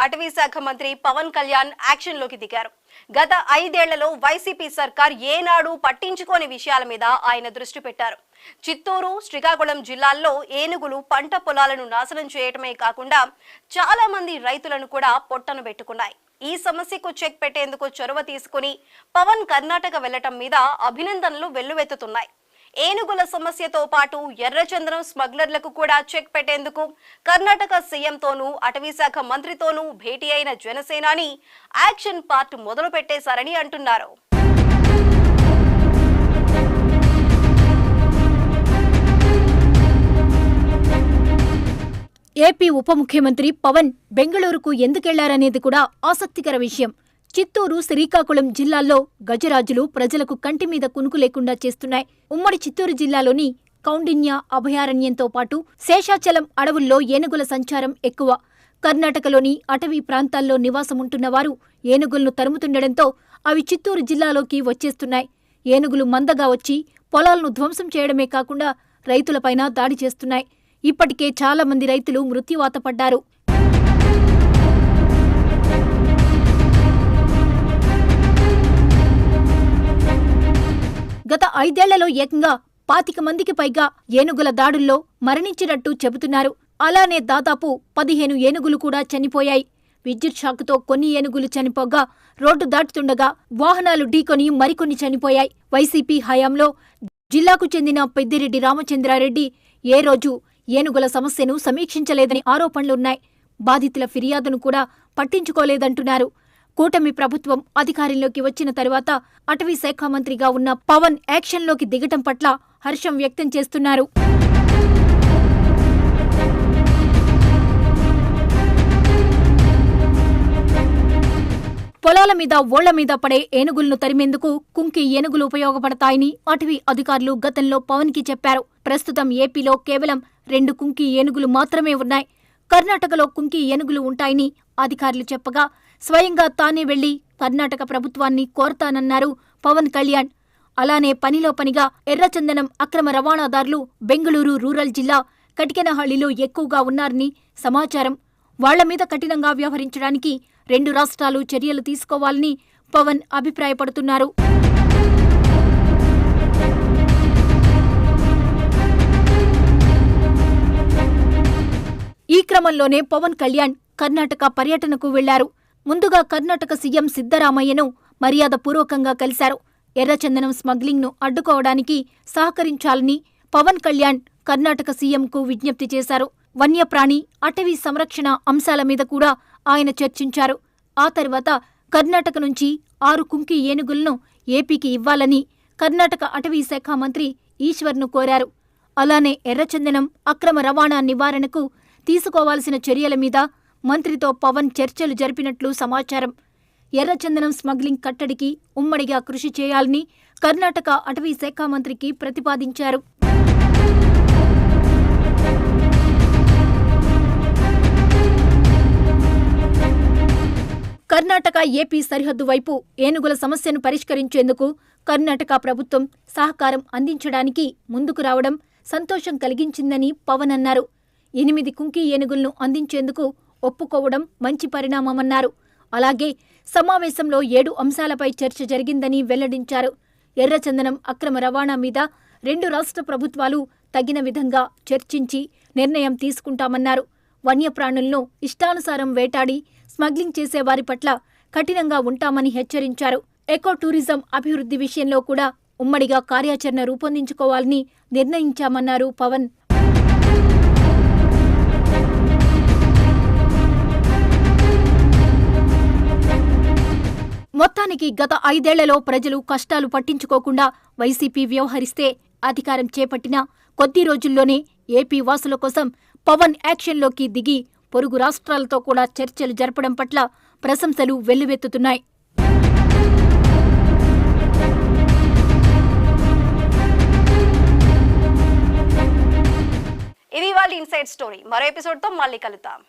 అటవీ శాఖ మంత్రి పవన్ కళ్యాణ్ యాక్షన్ లోకి దిగారు. గత 5 ఏళ్లలో వైసీపీ సర్కార్ ఏనాడు పట్టించుకోని విషయాల మీద ఆయన దృష్టి పెట్టారు. చిత్తూరు, శ్రీకాకుళం జిల్లాల్లో ఏనుగులు పంట పొలాలను నాశనం చేయటమే కాకుండా చాలా మంది రైతులను కూడా పొట్టను పెట్టుకున్నాయి. ఈ సమస్యకు చెక్ పెట్టేందుకు చొరవ తీసుకుని పవన్ కర్ణాటక వెళ్లటం మీద అభినందనలు వెల్లువెత్తుతున్నాయి. ఏనుగుల సమస్యతో పాటు ఎర్రచందనం స్మగ్లర్లకు కూడా చెక్ పెట్టేందుకు కర్ణాటక సీఎంతోనూ అటవీ శాఖ మంత్రితోనూ భేటీ అయిన జనసేనాని యాక్షన్ పార్ట్ మొదలు పెట్టేశారని అంటున్నారు. ఏపీ ఉప ముఖ్యమంత్రి పవన్ బెంగళూరుకు ఎందుకెళ్లారనేది కూడా ఆసక్తికర విషయం. చిత్తూరు, శ్రీకాకుళం జిల్లాల్లో గజరాజులు ప్రజలకు కంటి మీద కునుకు లేకుండా చేస్తున్నాయి. ఉమ్మడి చిత్తూరు జిల్లాలోని కౌండిన్య అభయారణ్యంతో పాటు శేషాచలం అడవుల్లో ఏనుగుల సంచారం ఎక్కువ. కర్ణాటకలోని అటవీ ప్రాంతాల్లో నివాసముంటున్న వారు ఏనుగులను తరుముతుండటంతో అవి చిత్తూరు జిల్లాలోకి వచ్చేస్తున్నాయి. ఏనుగులు మందగా వచ్చి పొలాలను ధ్వంసం చేయడమే కాకుండా రైతులపైన దాడి చేస్తున్నాయి. ఇప్పటికే చాలా మంది రైతులు మృత్యువాత పడ్డారు. గత 5 ఏళ్లలో ఏకంగా 25 మందికి పైగా ఏనుగుల దాడుల్లో మరణించినట్టు చెబుతున్నారు. అలానే దాదాపు 15 ఏనుగులు కూడా చనిపోయాయి. విద్యుత్ షాకుతో కొన్ని ఏనుగులు చనిపోగా రోడ్డు దాటుతుండగా వాహనాలు ఢీకొని మరికొన్ని చనిపోయాయి. వైసీపీ హయాంలో జిల్లాకు చెందిన పెద్దిరెడ్డి రామచంద్రారెడ్డి ఏ రోజు ఏనుగుల సమస్యను సమీక్షించలేదని ఆరోపణలున్నాయి. బాధితుల ఫిర్యాదును కూడా పట్టించుకోలేదంటున్నారు. కూటమి ప్రభుత్వం అధికారంలోకి వచ్చిన తరువాత అటవీ శాఖ మంత్రిగా ఉన్న పవన్ యాక్షన్లోకి దిగటం పట్ల హర్షం వ్యక్తం చేస్తున్నారు. పొలాల మీద, ఓళ్ల మీద పడే ఏనుగులను తరిమేందుకు కుంకి ఏనుగులు ఉపయోగపడతాయని అటవీ అధికారులు గతంలో పవన్ కి చెప్పారు. ప్రస్తుతం ఏపీలో కేవలం 2 కుంకి ఏనుగులు మాత్రమే ఉన్నాయి. కర్ణాటకలో కుంకి ఏనుగులు ఉంటాయని అధికారులు చెప్పగా స్వయంగా తానే వెళ్లి కర్ణాటక ప్రభుత్వాన్ని కోరతానన్నారు పవన్ కళ్యాణ్. అలానే పనిలో పనిగా ఎర్రచందనం అక్రమ రవాణాదారులు బెంగళూరు రూరల్ జిల్లా కటికెనహళ్లిలో ఎక్కువగా ఉన్నారని సమాచారం. వాళ్ల మీద కఠినంగా వ్యవహరించడానికి 2 రాష్ట్రాలు చర్యలు తీసుకోవాలని పవన్ అభిప్రాయపడుతున్నారు. ఈ క్రమంలోనే పవన్ కళ్యాణ్ కర్ణాటక పర్యటనకు వెళ్లారు. ముందుగా కర్ణాటక సీఎం సిద్ధరామయ్యను మర్యాదపూర్వకంగా కలిశారు. ఎర్రచందనం స్మగ్లింగ్ను అడ్డుకోవడానికి సహకరించాలని పవన్ కళ్యాణ్ కర్ణాటక సీఎంకు విజ్ఞప్తి చేశారు. వన్యప్రాణి, అటవీ సంరక్షణ అంశాల మీద కూడా ఆయన చర్చించారు. ఆ తర్వాత కర్ణాటక నుంచి 6 కుంకి ఏనుగులను ఏపీకి ఇవ్వాలని కర్ణాటక అటవీ శాఖ మంత్రి ఈశ్వర్ను కోరారు. అలానే ఎర్రచందనం అక్రమ రవాణా నివారణకు తీసుకోవాల్సిన చర్యల మీద మంత్రితో పవన్ చర్చలు జరిపినట్లు సమాచారం. ఎర్రచందనం స్మగ్లింగ్ కట్టడికి ఉమ్మడిగా కృషి చేయాలని కర్ణాటక అటవీ శాఖ మంత్రికి ప్రతిపాదించారు. కర్ణాటక ఏపీ సరిహద్దు వైపు ఏనుగుల సమస్యను పరిష్కరించేందుకు కర్ణాటక ప్రభుత్వం సహకారం అందించడానికి ముందుకు రావడం సంతోషం కలిగించిందని పవన్ అన్నారు. 8 కుంకి ఏనుగులను అందించేందుకు ఒప్పుకోవడం మంచి పరిణామమన్నారు. అలాగే సమావేశంలో 7 అంశాలపై చర్చ జరిగిందని వెల్లడించారు. ఎర్రచందనం అక్రమ రవాణా మీద 2 రాష్ట్ర ప్రభుత్వాలు తగిన విధంగా చర్చించి నిర్ణయం తీసుకుంటామన్నారు. వన్యప్రాణులను ఇష్టానుసారం వేటాడి స్మగ్లింగ్ చేసేవారి పట్ల కఠినంగా ఉంటామని హెచ్చరించారు. ఎకో టూరిజం అభివృద్ధి విషయంలో కూడా ఉమ్మడిగా కార్యాచరణ రూపొందించుకోవాలని నిర్ణయించామన్నారు పవన్. మొత్తానికి గత 5 ఏళ్లలో ప్రజలు కష్టాలు పట్టించుకోకుండా వైసీపీ వ్యవహరిస్తే అధికారం చేపట్టిన కొద్ది రోజుల్లోనే ఏపీ వాసుల కోసం పవన్ యాక్షన్లోకి దిగి పొరుగు రాష్ట్రాలతో కూడా చర్చలు జరపడం పట్ల ప్రశంసలు వెల్లువెత్తుతున్నాయి. ఇది వాళ్ళ ఇన్సైడ్ స్టోరీ. మరో ఎపిసోడ్తో మళ్ళీ కలుద్దాం.